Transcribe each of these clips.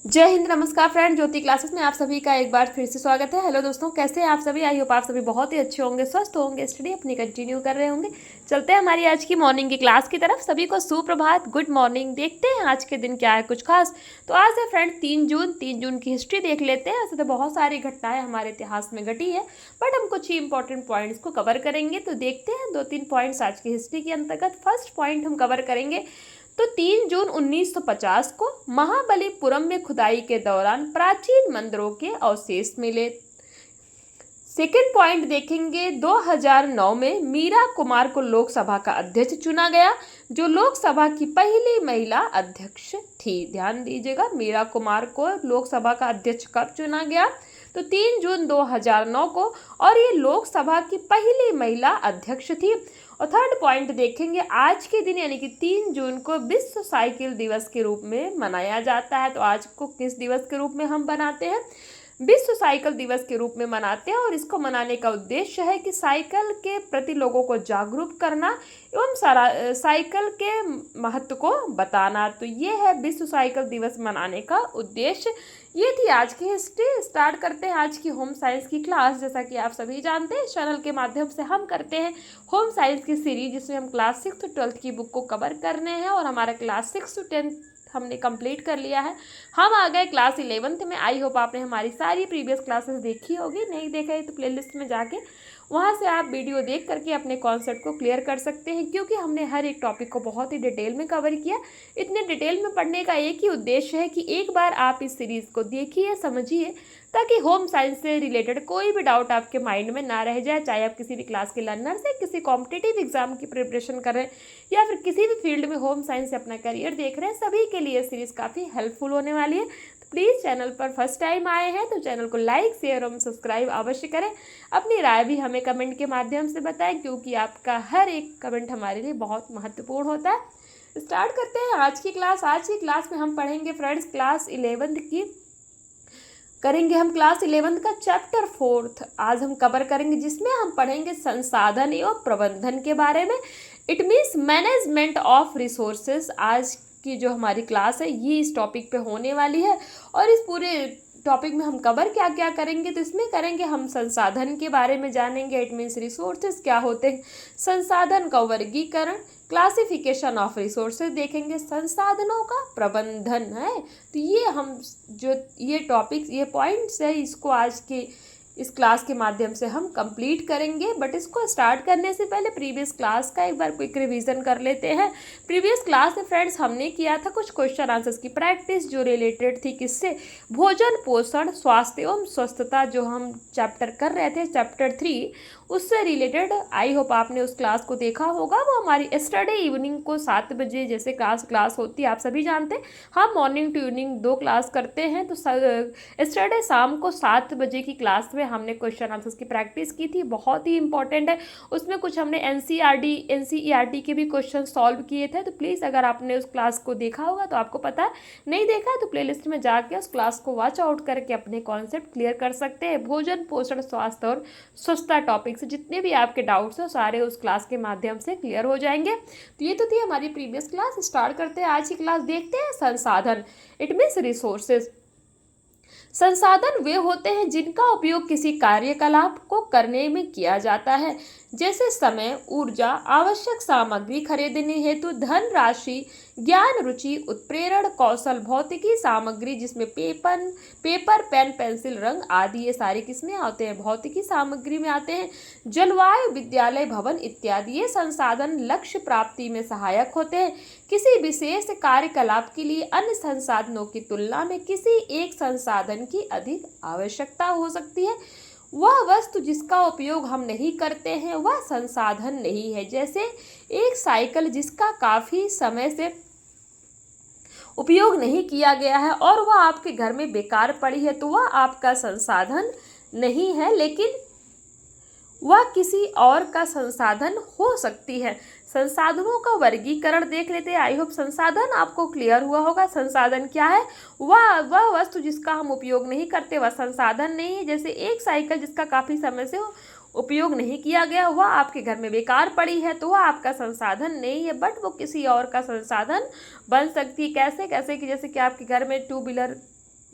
जय हिंद, नमस्कार फ्रेंड। ज्योति क्लासेस में आप सभी का एक बार फिर से स्वागत है। हेलो दोस्तों, कैसे हैं आप सभी? आई होप आप सभी बहुत ही अच्छे होंगे, स्वस्थ होंगे, स्टडी अपनी कंटिन्यू कर रहे होंगे। चलते हैं हमारी आज की मॉर्निंग की क्लास की तरफ। सभी को सुप्रभात, गुड मॉर्निंग। देखते हैं आज के दिन क्या है कुछ खास। तो आज है फ्रेंड 3 जून की हिस्ट्री देख लेते हैं। ऐसे तो बहुत सारी घटनाएं हमारे इतिहास में घटी है, बट हम कुछ ही इंपॉर्टेंट पॉइंट्स को कवर करेंगे। तो देखते हैं 2-3 पॉइंट्स आज की हिस्ट्री के अंतर्गत। फर्स्ट पॉइंट हम कवर करेंगे तो 3 जून 1950 को महाबलीपुरम में खुदाई के दौरान प्राचीन मंदिरों के अवशेष मिले। सेकेंड पॉइंट देखेंगे 2009 में मीरा कुमार को लोकसभा का अध्यक्ष चुना गया, जो लोकसभा की पहली महिला अध्यक्ष थी। ध्यान दीजिएगा, मीरा कुमार को लोकसभा का अध्यक्ष कब चुना गया? तो 3 जून 2009 को, और ये लोकसभा की पहली महिला अध्यक्ष थी। और थर्ड पॉइंट देखेंगे, आज के दिन यानी कि 3 जून को विश्व साइकिल दिवस के रूप में मनाया जाता है। तो आज को किस दिवस के रूप में हम बनाते हैं? विश्व साइकिल दिवस के रूप में मनाते हैं। और इसको मनाने का उद्देश्य है कि साइकिल के प्रति लोगों को जागरूक करना एवं साइकिल के महत्व को बताना। तो ये है विश्व साइकिल दिवस मनाने का उद्देश्य। ये थी आज की हिस्ट्री। स्टार्ट करते हैं आज की होम साइंस की क्लास। जैसा कि आप सभी जानते हैं, इस चैनल के माध्यम से हम करते हैं होम साइंस की सीरीज, जिसमें हम क्लास 6 to 12 की बुक को कवर कर रहे हैं। और हमारा क्लास 6 to 10 हमने कंप्लीट कर लिया है। हम आ गए क्लास 11th में। आई होप आपने हमारी सारी प्रीवियस क्लासेस देखी होगी। नहीं देखा है तो प्लेलिस्ट में जाके वहाँ से आप वीडियो देख करके अपने कॉन्सेप्ट को क्लियर कर सकते हैं, क्योंकि हमने हर एक टॉपिक को बहुत ही डिटेल में कवर किया। इतने डिटेल में पढ़ने का एक ही उद्देश्य है कि एक बार आप इस सीरीज़ को देखिए, समझिए, ताकि होम साइंस से रिलेटेड कोई भी डाउट आपके माइंड में ना रह जाए। चाहे आप किसी भी क्लास के लर्नर से किसी कॉम्पिटिटिव एग्जाम की प्रिपरेशन कर रहे हैं या फिर किसी भी फील्ड में होम साइंस से अपना करियर देख रहे हैं, सभी के लिए सीरीज़ काफ़ी हेल्पफुल होने वाली है। तो प्लीज़ चैनल पर फर्स्ट टाइम आए हैं तो चैनल को लाइक, शेयर और सब्सक्राइब अवश्य करें। अपनी राय भी हमें कमेंट के माध्यम से बताएं, क्योंकि आपका हर एक कमेंट हमारे लिए बहुत महत्वपूर्ण होता है। स्टार्ट करते हैं आज की क्लास। आज की क्लास में हम पढ़ेंगे फ्रेंड्स क्लास 11th की करेंगे हम क्लास 11th का चैप्टर 4 आज हम कवर करेंगे, जिसमें हम पढ़ेंगे संसाधन एवं प्रबंधन के बारे में। It means management of resources. आज की जो हमारी क्लास है ये इस टॉपिक पे होने वाली है। और इस पूरे टॉपिक में हम कवर क्या क्या करेंगे? तो इसमें करेंगे हम संसाधन के बारे में जानेंगे। इट मीन्स रिसोर्सेज क्या होते हैं, संसाधन का वर्गीकरण, क्लासिफिकेशन ऑफ रिसोर्सेज देखेंगे, संसाधनों का प्रबंधन है। तो ये हम जो ये टॉपिक्स, ये पॉइंट्स है, इसको आज के इस क्लास के माध्यम से हम कंप्लीट करेंगे। बट इसको स्टार्ट करने से पहले प्रीवियस क्लास का एक बार क्विक रिवीजन कर लेते हैं। प्रीवियस क्लास में फ्रेंड्स हमने किया था कुछ क्वेश्चन आंसर्स की प्रैक्टिस, जो रिलेटेड थी किससे? भोजन, पोषण, स्वास्थ्य एवं स्वस्थता, जो हम चैप्टर कर रहे थे, चैप्टर 3, उससे रिलेटेड। आई होप आपने उस क्लास को देखा होगा। वो हमारी एस्टरडे इवनिंग को 7 बजे जैसे क्लास होती है, आप सभी जानते हैं हम मॉर्निंग टू इवनिंग 2 क्लास करते हैं। तो एस्टरडे शाम को 7 बजे की क्लास में हमने क्वेश्चन आंसर्स की प्रैक्टिस की थी, बहुत ही इंपॉर्टेंट है। उसमें कुछ हमने एनसीईआरटी के भी क्वेश्चन सॉल्व किए थे। तो प्लीज़ अगर आपने उस क्लास को देखा होगा तो आपको पता है, नहीं देखा है तो प्लेलिस्ट में जाके उस क्लास को वॉच आउट करके अपने कॉन्सेप्ट क्लियर कर सकते हैं। भोजन, पोषण, स्वास्थ्य और स्वच्छता टॉपिक से जितने भी आपके डाउट्स हो सारे उस क्लास के माध्यम से क्लियर हो जाएंगे। तो ये तो थी हमारी प्रीवियस क्लास। स्टार्ट करते हैं आज की क्लास। देखते हैं संसाधन, इट मीन्स रिसोर्सेज। संसाधन वे होते हैं जिनका उपयोग किसी कार्यकलाप को करने में किया जाता है, जैसे समय, ऊर्जा, आवश्यक सामग्री खरीदने हेतु धन राशि, ज्ञान, रुचि, उत्प्रेरण, कौशल, भौतिकी सामग्री, जिसमें पेपर, पेन, पेंसिल, रंग आदि, ये सारे किसमें आते हैं? भौतिकी सामग्री में आते हैं। जलवायु, विद्यालय, भवन इत्यादि, ये संसाधन लक्ष्य प्राप्ति में सहायक होते हैं। किसी विशेष कार्यकलाप के लिए अन्य संसाधनों की तुलना में किसी एक संसाधन की अधिक आवश्यकता हो सकती है। वह वस्तु जिसका उपयोग हम नहीं करते हैं वह संसाधन नहीं है। जैसे एक साइकिल जिसका काफ़ी समय से उपयोग नहीं किया गया है और वह आपके घर में बेकार पड़ी है, तो वह आपका संसाधन नहीं है, लेकिन वह किसी और का संसाधन हो सकती है। संसाधनों का वर्गीकरण देख लेते हैं। आई होप संसाधन आपको क्लियर हुआ होगा। संसाधन क्या है? वह वस्तु जिसका हम उपयोग नहीं करते वह संसाधन नहीं है। जैसे एक साइकिल जिसका काफ़ी समय से उपयोग नहीं किया गया, वह आपके घर में बेकार पड़ी है, तो वह आपका संसाधन नहीं है, बट वो किसी और का संसाधन बन सकती है। कैसे कैसे कि जैसे कि आपके घर में टू व्हीलर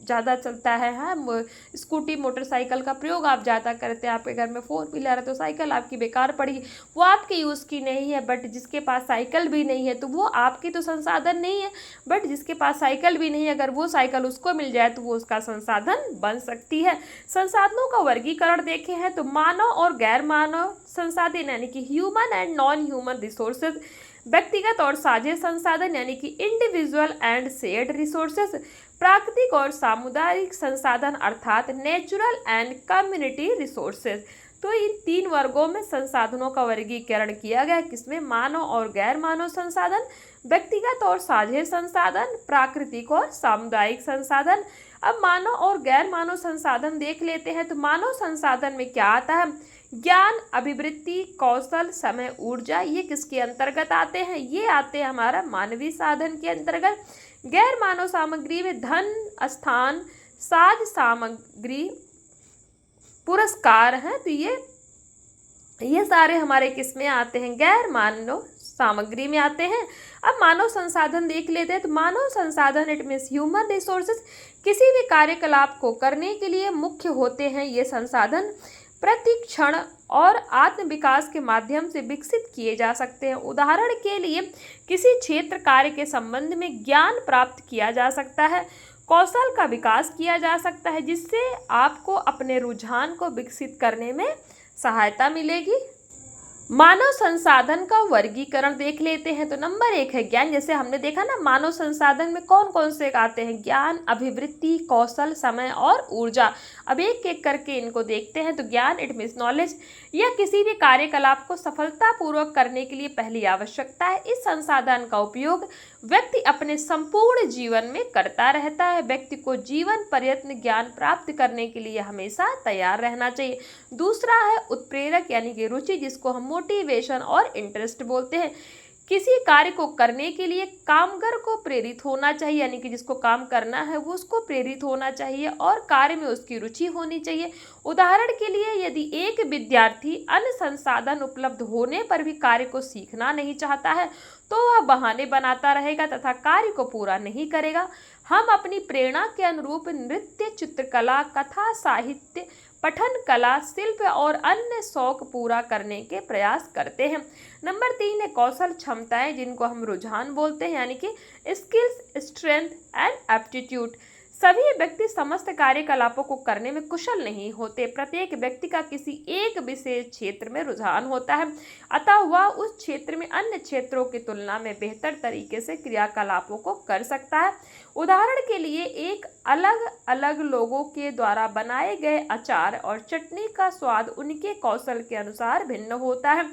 ज़्यादा चलता है, हाँ, स्कूटी मोटरसाइकिल का प्रयोग आप ज़्यादा करते हैं, आपके घर में 4 व्हीलर है तो साइकिल आपकी बेकार पड़ी, वो आपके यूज़ की नहीं है। बट जिसके पास साइकिल भी नहीं है तो वो आपकी तो संसाधन नहीं है, बट जिसके पास साइकिल भी नहीं है अगर वो साइकिल उसको मिल जाए तो वो उसका संसाधन बन सकती है। संसाधनों का वर्गीकरण देखे हैं तो मानव और गैर मानव संसाधन यानी कि human and non human resources, व्यक्तिगत और साझे संसाधन यानी कि इंडिविजुअल एंड शेयर्ड रिसोर्सेज, प्राकृतिक और सामुदायिक संसाधन अर्थात नेचुरल एंड कम्युनिटी रिसोर्सेज। तो इन 3 वर्गों में संसाधनों का वर्गीकरण किया गया, किसमें, मानव और गैर मानव संसाधन, व्यक्तिगत और साझे संसाधन, प्राकृतिक और सामुदायिक संसाधन। अब मानव और गैर मानव संसाधन देख लेते हैं। तो मानव संसाधन में क्या आता है, ज्ञान, अभिवृत्ति, कौशल, समय, ऊर्जा, ये किसके अंतर्गत आते हैं, ये आते हैं हमारा मानवीय साधन के अंतर्गत। गैर मानव सामग्री में धन, स्थान, साज सामग्री, पुरस्कार हैं, तो ये सारे हमारे किस में आते हैं, गैर मानव सामग्री में आते हैं। अब मानव संसाधन देख लेते हैं। तो मानव संसाधन इट मीन्स ह्यूमन रिसोर्सेज, किसी भी कार्यकलाप को करने के लिए मुख्य होते हैं ये संसाधन, प्रतिक्षण और आत्म विकास के माध्यम से विकसित किए जा सकते हैं। उदाहरण के लिए किसी क्षेत्र कार्य के संबंध में ज्ञान प्राप्त किया जा सकता है, कौशल का विकास किया जा सकता है जिससे आपको अपने रुझान को विकसित करने में सहायता मिलेगी। मानव संसाधन का वर्गीकरण देख लेते हैं। तो नंबर 1 है ज्ञान। जैसे हमने देखा ना, मानव संसाधन में कौन कौन से आते हैं, ज्ञान, अभिवृत्ति, कौशल, समय और ऊर्जा। अब एक एक करके इनको देखते हैं। तो ज्ञान इट मीन्स नॉलेज, यह किसी भी कार्यकलाप को सफलतापूर्वक करने के लिए पहली आवश्यकता है। इस संसाधन का उपयोग व्यक्ति अपने संपूर्ण जीवन में करता रहता है। व्यक्ति को जीवन पर्यंत ज्ञान प्राप्त करने के लिए हमेशा तैयार रहना चाहिए। दूसरा है उत्प्रेरक यानी कि रुचि, जिसको हम मोटिवेशन और इंटरेस्ट बोलते हैं। किसी कार्य को करने के लिए कामगार को प्रेरित होना चाहिए, यानी कि जिसको काम करना है वो उसको प्रेरित होना चाहिए और कार्य में उसकी रुचि होनी चाहिए। उदाहरण के लिए यदि एक विद्यार्थी अन्य संसाधन उपलब्ध होने पर भी कार्य को सीखना नहीं चाहता है तो वह बहाने बनाता रहेगा तथा कार्य को पूरा नहीं करेगा। हम अपनी प्रेरणा के अनुरूप नृत्य, चित्रकला, कथा, साहित्य, पठन, कला, शिल्प और अन्य शौक पूरा करने के प्रयास करते हैं। नंबर 3 है कौशल, क्षमताएं, जिनको हम रुझान बोलते हैं, यानी कि स्किल्स, स्ट्रेंथ एंड एप्टीट्यूड। सभी व्यक्ति समस्त कार्यकलापों को करने में कुशल नहीं होते। प्रत्येक व्यक्ति का किसी एक विशेष क्षेत्र में रुझान होता है, अतः वह उस क्षेत्र में अन्य क्षेत्रों की तुलना में बेहतर तरीके से क्रियाकलापों को कर सकता है। उदाहरण के लिए एक अलग अलग लोगों के द्वारा बनाए गए अचार और चटनी का स्वाद उनके कौशल के अनुसार भिन्न होता है।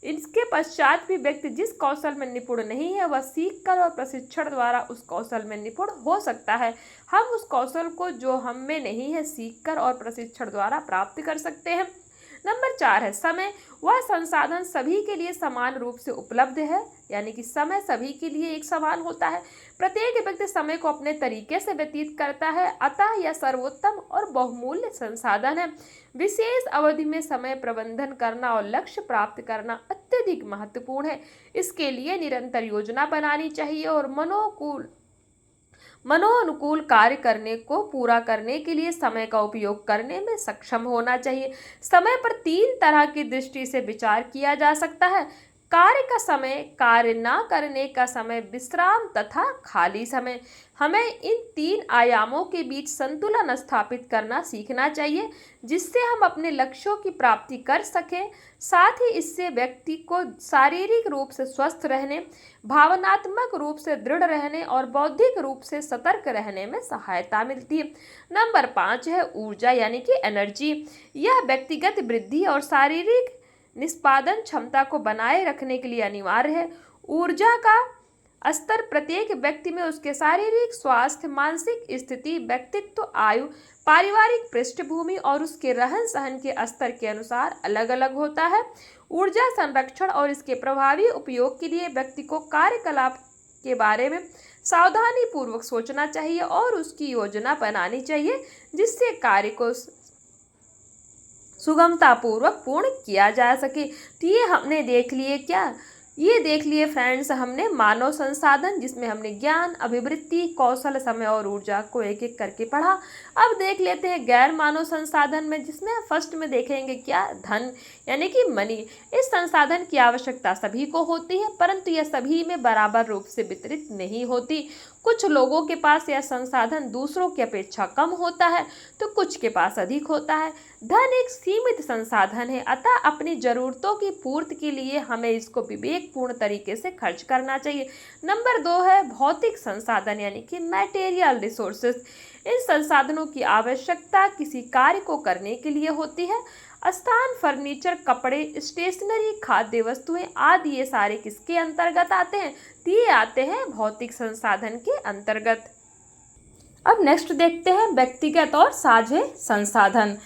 इसके पश्चात भी व्यक्ति जिस कौशल में निपुण नहीं है वह सीखकर और प्रशिक्षण द्वारा उस कौशल में निपुण हो सकता है। हम उस कौशल को जो हम में नहीं है सीखकर और प्रशिक्षण द्वारा प्राप्त कर सकते हैं। नंबर 4 है समय। वह संसाधन सभी के लिए समान रूप से उपलब्ध है, यानी कि समय सभी के लिए एक समान होता है। प्रत्येक व्यक्ति समय को अपने तरीके से व्यतीत करता है, अतः यह सर्वोत्तम और बहुमूल्य संसाधन है। विशेष अवधि में समय प्रबंधन करना और लक्ष्य प्राप्त करना अत्यधिक महत्वपूर्ण है। इसके लिए निरंतर योजना बनानी चाहिए और मनोनुकूल कार्य करने को पूरा करने के लिए समय का उपयोग करने में सक्षम होना चाहिए। समय पर 3 तरह की दृष्टि से विचार किया जा सकता है, कार्य का समय, कार्य न करने का समय, विश्राम तथा खाली समय। हमें इन 3 आयामों के बीच संतुलन स्थापित करना सीखना चाहिए जिससे हम अपने लक्ष्यों की प्राप्ति कर सकें। साथ ही इससे व्यक्ति को शारीरिक रूप से स्वस्थ रहने, भावनात्मक रूप से दृढ़ रहने और बौद्धिक रूप से सतर्क रहने में सहायता मिलती है। नंबर 5 है ऊर्जा यानी कि एनर्जी। यह व्यक्तिगत वृद्धि और शारीरिक निष्पादन क्षमता को बनाए रखने के लिए अनिवार्य है। ऊर्जा का स्तर प्रत्येक व्यक्ति में उसके शारीरिक स्वास्थ्य, मानसिक स्थिति, व्यक्तित्व, आयु, पारिवारिक पृष्ठभूमि और उसके रहन सहन के स्तर के अनुसार अलग अलग होता है। ऊर्जा संरक्षण और इसके प्रभावी उपयोग के लिए व्यक्ति को कार्यकलाप के बारे में सावधानी पूर्वक सोचना चाहिए और उसकी योजना बनानी चाहिए जिससे कार्य को सुगमतापूर्वक पूर्ण किया जा सके। तो ये हमने देख लिए क्या ये देख लिए फ्रेंड्स हमने मानव संसाधन, जिसमें हमने ज्ञान, अभिवृत्ति, कौशल, समय और ऊर्जा को एक एक करके पढ़ा। अब देख लेते हैं गैर मानव संसाधन में, जिसमें फर्स्ट में देखेंगे क्या, धन यानी कि मनी। इस संसाधन की आवश्यकता सभी को होती है, परंतु यह सभी में बराबर रूप से वितरित नहीं होती। कुछ लोगों के पास यह संसाधन दूसरों की अपेक्षा कम होता है, तो कुछ के पास अधिक होता है। धन एक सीमित संसाधन है, अतः अपनी जरूरतों की पूर्ति के लिए हमें इसको विवेकपूर्ण तरीके से खर्च करना चाहिए। नंबर 2 है भौतिक संसाधन यानी कि मैटेरियल रिसोर्सेज। इन संसाधनों की आवश्यकता किसी कार्य को करने के लिए होती है। स्थान, फर्नीचर, कपड़े, स्टेशनरी, खाद्य वस्तुएं आदि ये सारे किसके अंतर्गत आते हैं? तो ये आते हैं भौतिक संसाधन के अंतर्गत। अब नेक्स्ट देखते हैं व्यक्तिगत और साझे संसाधन।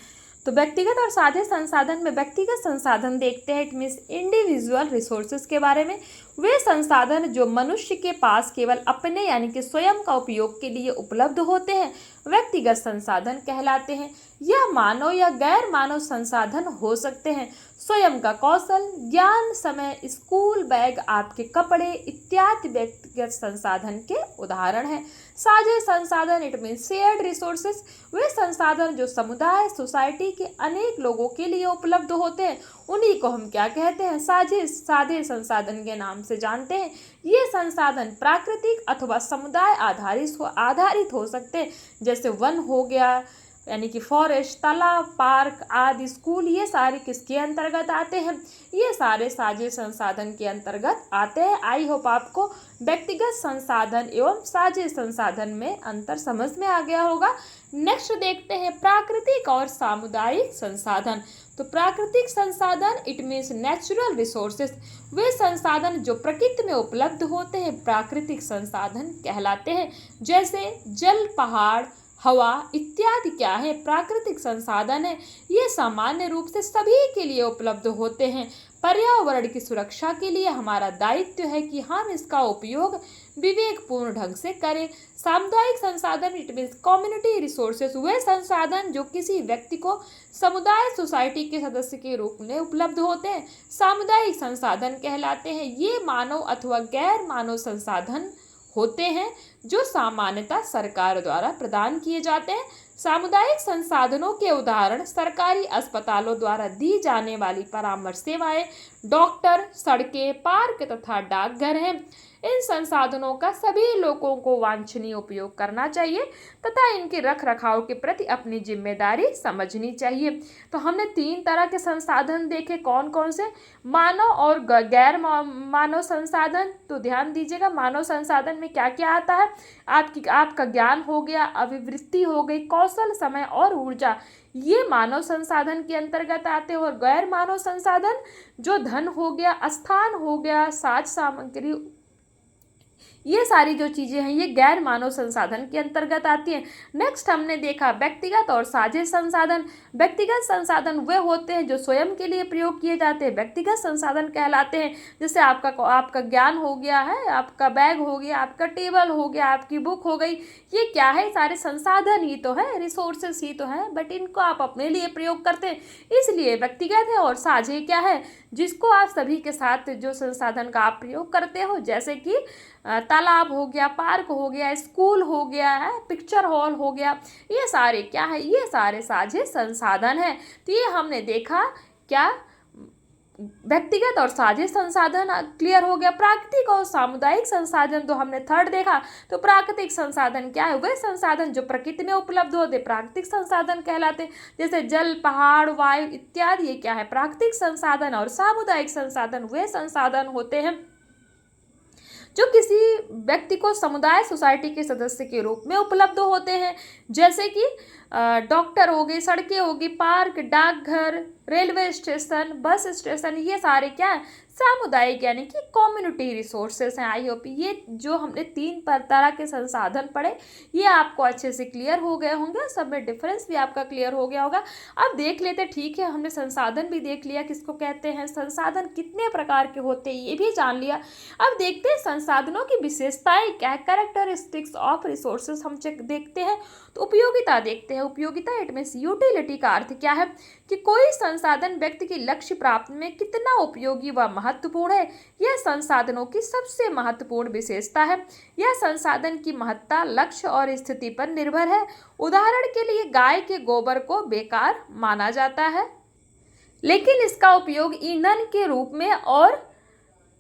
तो व्यक्तिगत और साझे संसाधन में व्यक्तिगत संसाधन देखते हैं, इट मीन्स इंडिविजुअल रिसोर्सेज के बारे में। वे संसाधन जो मनुष्य के पास केवल अपने यानी कि स्वयं का उपयोग के लिए उपलब्ध होते हैं, व्यक्तिगत संसाधन कहलाते हैं। यह मानव या गैर मानव संसाधन हो सकते हैं। स्वयं का कौशल, ज्ञान, समय, स्कूल बैग, आपके कपड़े इत्यादि व्यक्तिगत संसाधन के उदाहरण हैं। साझे संसाधन इट मीन्स शेयर्ड रिसोर्सेज, वे संसाधन जो समुदाय सोसाइटी के अनेक लोगों के लिए उपलब्ध होते हैं, उन्हीं को हम क्या कहते हैं? साझे संसाधन के नाम से जानते हैं। ये संसाधन प्राकृतिक अथवा समुदाय आधारित हो सकते हैं, जैसे वन हो गया यानी कि फॉरेस्ट, तालाब, पार्क आदि, स्कूल, ये सारे किसके अंतर्गत आते हैं? ये सारे साझे संसाधन के अंतर्गत आते हैं। आई होप आपको व्यक्तिगत संसाधन एवं साझे संसाधन में अंतर समझ में आ गया होगा। नेक्स्ट देखते हैं प्राकृतिक और सामुदायिक संसाधन। तो प्राकृतिक संसाधन इट मीन्स नेचुरल रिसोर्सेज, वे संसाधन जो प्रकृति में उपलब्ध होते हैं प्राकृतिक संसाधन कहलाते हैं। जैसे जल, पहाड़, हवा इत्यादि क्या है? प्राकृतिक संसाधन है। ये सामान्य रूप से सभी के लिए उपलब्ध होते हैं। पर्यावरण की सुरक्षा के लिए हमारा दायित्व है कि हम इसका उपयोग विवेकपूर्ण ढंग से करें। सामुदायिक संसाधन इट मीन्स कम्युनिटी रिसोर्सेज, वे संसाधन जो किसी व्यक्ति को समुदाय सोसाइटी के सदस्य के रूप में उपलब्ध होते हैं, सामुदायिक संसाधन कहलाते हैं। ये मानव अथवा गैर मानव संसाधन होते हैं जो सामान्यतः सरकार द्वारा प्रदान किए जाते हैं। सामुदायिक संसाधनों के उदाहरण सरकारी अस्पतालों द्वारा दी जाने वाली परामर्श सेवाएं, डॉक्टर, सड़कें, पार्क तथा डाकघर हैं। इन संसाधनों का सभी लोगों को वांछनीय उपयोग करना चाहिए तथा इनके रख रखाव के प्रति अपनी जिम्मेदारी समझनी चाहिए। तो हमने 3 तरह के संसाधन देखे, कौन कौन से? मानव और गैर मानव संसाधन। तो ध्यान दीजिएगा, मानव संसाधन में क्या क्या आता है? आपका ज्ञान हो गया, अभिवृत्ति हो गई, कौशल, समय और ऊर्जा, ये मानव संसाधन के अंतर्गत आते हैं। और गैर मानव संसाधन जो धन हो गया, स्थान हो गया, साज सामग्री, ये सारी जो चीज़ें हैं ये गैर मानव संसाधन के अंतर्गत आती हैं। नेक्स्ट हमने देखा व्यक्तिगत और साझे संसाधन। व्यक्तिगत संसाधन वे होते हैं जो स्वयं के लिए प्रयोग किए जाते हैं, व्यक्तिगत संसाधन कहलाते हैं। जैसे आपका ज्ञान हो गया है, आपका बैग हो गया, आपका टेबल हो गया, आपकी बुक हो गई, ये क्या है? सारे संसाधन ही तो है, रिसोर्सेस ही तो है, बट इनको आप अपने लिए प्रयोग करते हैं, इसलिए व्यक्तिगत है। और साझे क्या है? जिसको आप सभी के साथ जो संसाधन का आप प्रयोग करते हो, जैसे कि तालाब हो गया, पार्क हो गया, स्कूल हो गया है, पिक्चर हॉल हो गया, ये सारे क्या है? ये सारे साझे संसाधन है। तो ये हमने देखा क्या, व्यक्तिगत और साझे संसाधन क्लियर हो गया। प्राकृतिक और सामुदायिक संसाधन तो हमने थर्ड देखा। तो प्राकृतिक संसाधन क्या है? वे संसाधन जो प्रकृति में उपलब्ध होते प्राकृतिक संसाधन कहलाते, जैसे जल, पहाड़, वायु इत्यादि, ये क्या है? प्राकृतिक संसाधन। और सामुदायिक संसाधन वे संसाधन होते हैं जो किसी व्यक्ति को समुदाय सोसाइटी के सदस्य के रूप में उपलब्ध होते हैं, जैसे कि डॉक्टर हो गए, सड़कें होगी, पार्क, डाकघर, रेलवे स्टेशन, बस स्टेशन, ये सारे क्या है? सामुदायिक यानी कि कम्युनिटी रिसोर्सेस हैं। आई होप ये जो हमने 3 तरह के संसाधन पढ़े ये आपको अच्छे से क्लियर हो गए होंगे, सब में डिफरेंस भी आपका क्लियर हो गया होगा। अब देख लेते, ठीक है, हमने संसाधन भी देख लिया किसको कहते हैं, संसाधन कितने प्रकार के होते हैं ये भी जान लिया। अब देखते हैं संसाधनों की विशेषताएं क्या है, कैरेक्टरिस्टिक्स ऑफ रिसोर्सेस हम देखते हैं। तो उपयोगिता देखते हैं। उपयोगिता इट मीन्स यूटिलिटी का अर्थ क्या है कि कोई संसाधन व्यक्ति के लक्ष्य प्राप्ति में कितना उपयोगी व महत्वपूर्ण है। यह संसाधनों की सबसे महत्वपूर्ण विशेषता है। यह संसाधन की महत्ता लक्ष्य और स्थिति पर निर्भर है। उदाहरण के लिए गाय के गोबर को बेकार माना जाता है, लेकिन इसका उपयोग ईंधन के रूप में और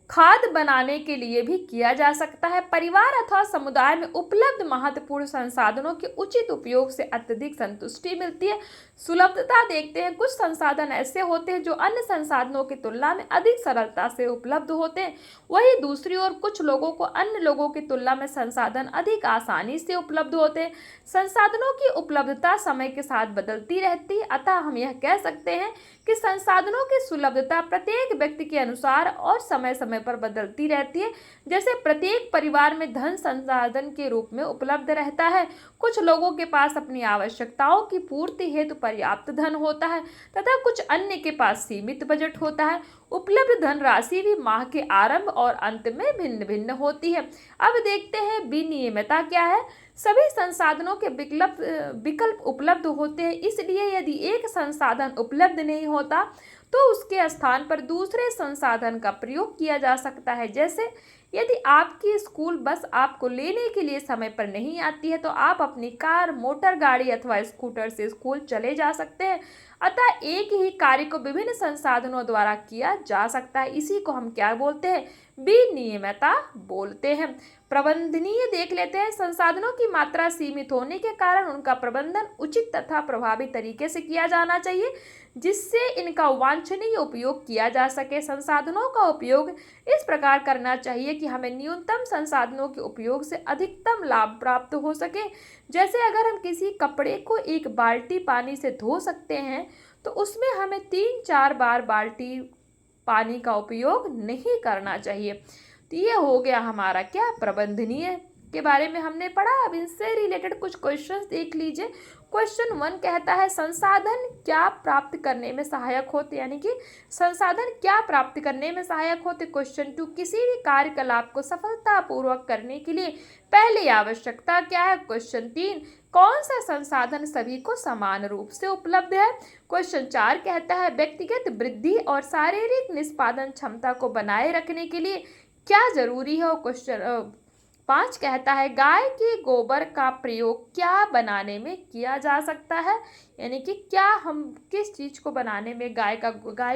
खाद बनाने के लिए भी किया जा सकता है। परिवार अथवा समुदाय में उपलब्ध महत्वपूर्ण संसाधनों के उचित उपयोग से अत्यधिक संतुष्टि मिलती है। सुलभता देखते हैं। कुछ संसाधन ऐसे होते हैं जो अन्य संसाधनों की तुलना में अधिक सरलता से उपलब्ध होते हैं। वहीं दूसरी ओर कुछ लोगों को अन्य लोगों की तुलना में संसाधन अधिक आसानी से उपलब्ध होते हैं। संसाधनों की उपलब्धता समय के साथ बदलती रहती है, अतः हम यह कह सकते हैं कि संसाधनों की सुलभता प्रत्येक व्यक्ति के अनुसार और समय समय पर बदलती रहती है। जैसे प्रत्येक परिवार में धन संसाधन के रूप में उपलब्ध रहता है। कुछ लोगों के पास अपनी आवश्यकताओं की पूर्ति हेतु पर्याप्त धन होता है तथा कुछ अन्य के पास सीमित बजट होता है। उपलब्ध धन राशि भी माह के आरंभ और अंत में भिन्न भिन्न होती है। अब देखते हैं विनियमितता क्या है। सभी संसाधनों के विकल्प उपलब्ध होते हैं, इसलिए यदि एक संसाधन उपलब्ध नहीं होता तो उसके स्थान पर दूसरे संसाधन का प्रयोग किया जा सकता है। जैसे यदि आपकी स्कूल बस आपको लेने के लिए समय पर नहीं आती है तो आप अपनी कार, मोटर गाड़ी अथवा स्कूटर से स्कूल चले जा सकते हैं। अतः एक ही कार्य को विभिन्न संसाधनों द्वारा किया जा सकता है। इसी को हम क्या बोलते हैं? विनियमितता बोलते हैं। प्रबंधनीय देख लेते हैं। संसाधनों की मात्रा सीमित होने के कारण उनका प्रबंधन उचित तथा प्रभावी तरीके से किया जाना चाहिए, जिससे इनका वांछनीय उपयोग किया जा सके। संसाधनों का उपयोग इस प्रकार करना चाहिए कि हमें न्यूनतम संसाधनों के उपयोग से अधिकतम लाभ प्राप्त हो सके। जैसे अगर हम किसी कपड़े को एक बाल्टी पानी से धो सकते हैं तो उसमें हमें 3-4 बार बाल्टी पानी का उपयोग नहीं करना चाहिए। तो ये हो गया हमारा क्या, प्रबंधनीय के बारे में हमने पढ़ा। अब इनसे रिलेटेड कुछ क्वेश्चंस देख लीजिए। क्वेश्चन 1 कहता है संसाधन क्या प्राप्त करने में सहायक होते, यानी कि संसाधन क्या प्राप्त करने में सहायक होते। क्वेश्चन 2 किसी भी कार्यकलाप को सफलतापूर्वक करने के लिए पहली आवश्यकता क्या है। क्वेश्चन 3 कौन सा संसाधन सभी को समान रूप से उपलब्ध है। क्वेश्चन 4 कहता है व्यक्तिगत वृद्धि और शारीरिक निष्पादन क्षमता को बनाए रखने के लिए क्या जरूरी है। क्वेश्चन 5 कहता है गाय के गोबर का प्रयोग क्या बनाने में किया जा सकता है, यानी कि क्या हम किस चीज़ को बनाने में गाय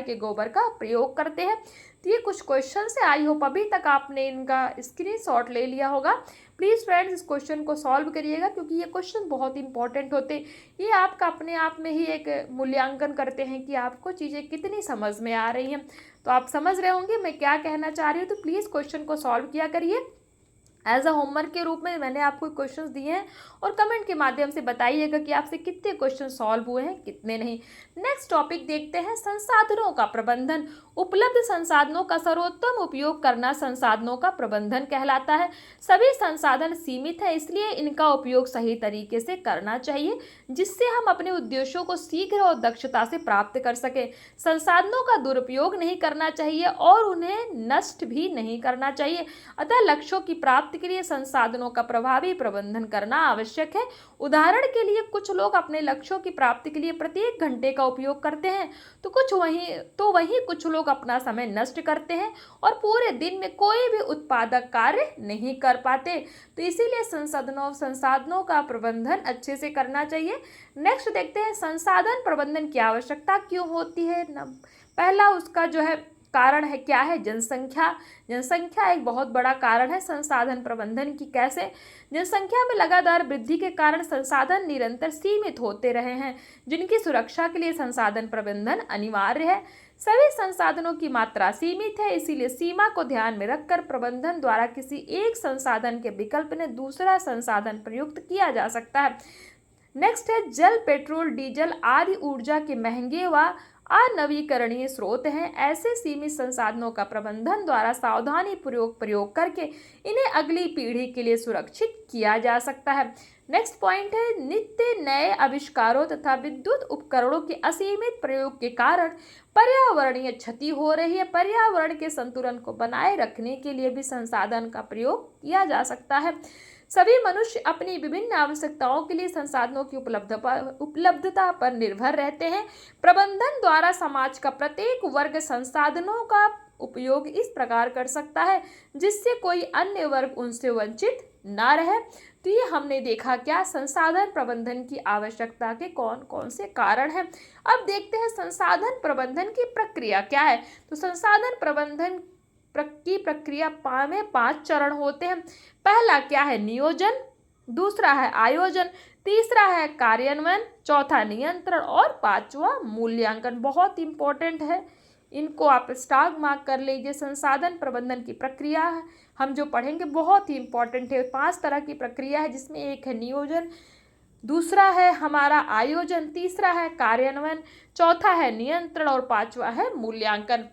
के गोबर का प्रयोग करते हैं। तो ये कुछ क्वेश्चन है। आई होप अभी तक आपने इनका स्क्रीनशॉट ले लिया होगा। प्लीज़ फ्रेंड्स इस क्वेश्चन को सॉल्व करिएगा, क्योंकि ये क्वेश्चन बहुत इंपॉर्टेंट होते हैं। ये आपका अपने आप में ही एक मूल्यांकन करते हैं कि आपको चीज़ें कितनी समझ में आ रही हैं। तो आप समझ रहे होंगे मैं क्या कहना चाह रही हूँ। तो प्लीज़ क्वेश्चन को सॉल्व किया करिए। एज अ होमवर्क के रूप में मैंने आपको क्वेश्चंस दिए हैं और कमेंट के माध्यम से बताइएगा कि आपसे कितने क्वेश्चन सॉल्व हुए हैं, कितने नहीं। नेक्स्ट टॉपिक देखते हैं संसाधनों का प्रबंधन। उपलब्ध संसाधनों का सर्वोत्तम उपयोग करना संसाधनों का प्रबंधन कहलाता है। सभी संसाधन सीमित है, इसलिए इनका उपयोग सही तरीके से करना चाहिए, जिससे हम अपने उद्देश्यों को शीघ्र और दक्षता से प्राप्त कर सकें। संसाधनों का दुरुपयोग नहीं करना चाहिए और उन्हें नष्ट भी नहीं करना चाहिए। अतः लक्ष्यों की प्राप्ति के लिए संसाधनों का प्रभावी प्रबंधन करना आवश्यक है। उदाहरण के लिए कुछ लोग अपने लक्ष्यों की प्राप्ति के लिए प्रत्येक घंटे का उपयोग करते हैं, तो वहीं कुछ लोग अपना समय नष्ट करते हैं और पूरे दिन में कोई भी उत्पादक कार्य नहीं कर पाते। तो इसीलिए संसाधनों का प्रबंधन अच्छे से करना चाहिए। नेक्स्ट देखते हैं संसाधन प्रबंधन की आवश्यकता क्यों होती है। पहला उसका जो है कारण है, क्या है, जनसंख्या। जनसंख्या एक बहुत बड़ा कारण है संसाधन प्रबंधन की। कैसे? जनसंख्या में लगातार वृद्धि के कारण संसाधन निरंतर सीमित होते रहे हैं, जिनकी सुरक्षा के लिए संसाधन प्रबंधन अनिवार्य है। सभी संसाधनों की मात्रा सीमित है, इसीलिए सीमा को ध्यान में रखकर प्रबंधन द्वारा किसी एक संसाधन के विकल्प में दूसरा संसाधन प्रयुक्त किया जा सकता है। नेक्स्ट है जल, पेट्रोल, डीजल आदि ऊर्जा के महंगे व अनवीकरणीय स्रोत हैं। ऐसे सीमित संसाधनों का प्रबंधन द्वारा सावधानी पूर्वक प्रयोग करके इन्हें अगली पीढ़ी के लिए सुरक्षित किया जा सकता है। नेक्स्ट पॉइंट है नित्य नए आविष्कारों तथा विद्युत उपकरणों के असीमित प्रयोग के कारण पर्यावरणीय क्षति हो रही है। पर्यावरण के संतुलन को बनाए रखने के लिए भी संसाधन का प्रयोग किया जा सकता है। सभी मनुष्य अपनी विभिन्न आवश्यकताओं के लिए संसाधनों की उपलब्धता पर निर्भर रहते हैं। प्रबंधन द्वारा समाज का प्रत्येक वर्ग संसाधनों का उपयोग इस प्रकार कर सकता है जिससे कोई अन्य वर्ग उनसे वंचित ना रहे। तो ये हमने देखा क्या, संसाधन प्रबंधन की आवश्यकता के कौन कौन से कारण हैं। अब देखते हैं संसाधन प्रबंधन की प्रक्रिया क्या है। तो संसाधन प्रबंधन की प्रक्रिया में 5 चरण होते हैं। पहला क्या है, नियोजन, दूसरा है आयोजन, तीसरा है कार्यान्वयन, चौथा नियंत्रण और पांचवा मूल्यांकन। बहुत इंपॉर्टेंट है, इनको आप स्टार मार्क कर लीजिए। संसाधन प्रबंधन की प्रक्रिया हम जो पढ़ेंगे बहुत ही इंपॉर्टेंट है। 5 तरह की प्रक्रिया है जिसमें एक है नियोजन, दूसरा है हमारा आयोजन, तीसरा है कार्यान्वयन, चौथा है नियंत्रण और पांचवा है मूल्यांकन।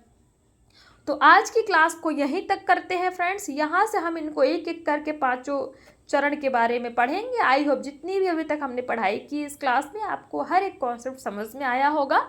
तो आज की क्लास को यहीं तक करते हैं फ्रेंड्स। यहाँ से हम इनको एक एक करके 5 चरण के बारे में पढ़ेंगे। आई होप जितनी भी अभी तक हमने पढ़ाई की इस क्लास में आपको हर एक कॉन्सेप्ट समझ में आया होगा।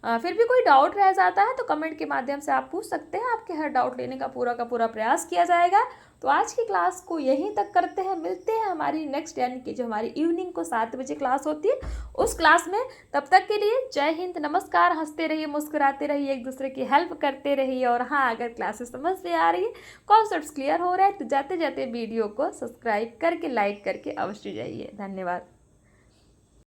फिर भी कोई डाउट रह जाता है तो कमेंट के माध्यम से आप पूछ सकते हैं, आपके हर डाउट लेने का पूरा प्रयास किया जाएगा। तो आज की क्लास को यहीं तक करते हैं, मिलते हैं हमारी नेक्स्ट यानी कि जो हमारी इवनिंग को 7 बजे क्लास होती है उस क्लास में। तब तक के लिए जय हिंद, नमस्कार। हंसते रहिए, मुस्कुराते रहिए, एक दूसरे की हेल्प करते रहिए। और हाँ, अगर क्लासेस समझ में आ रही है, कॉन्सेप्ट्स क्लियर हो रहा है तो जाते जाते वीडियो को सब्सक्राइब करके लाइक करके अवश्य जाइए। धन्यवाद।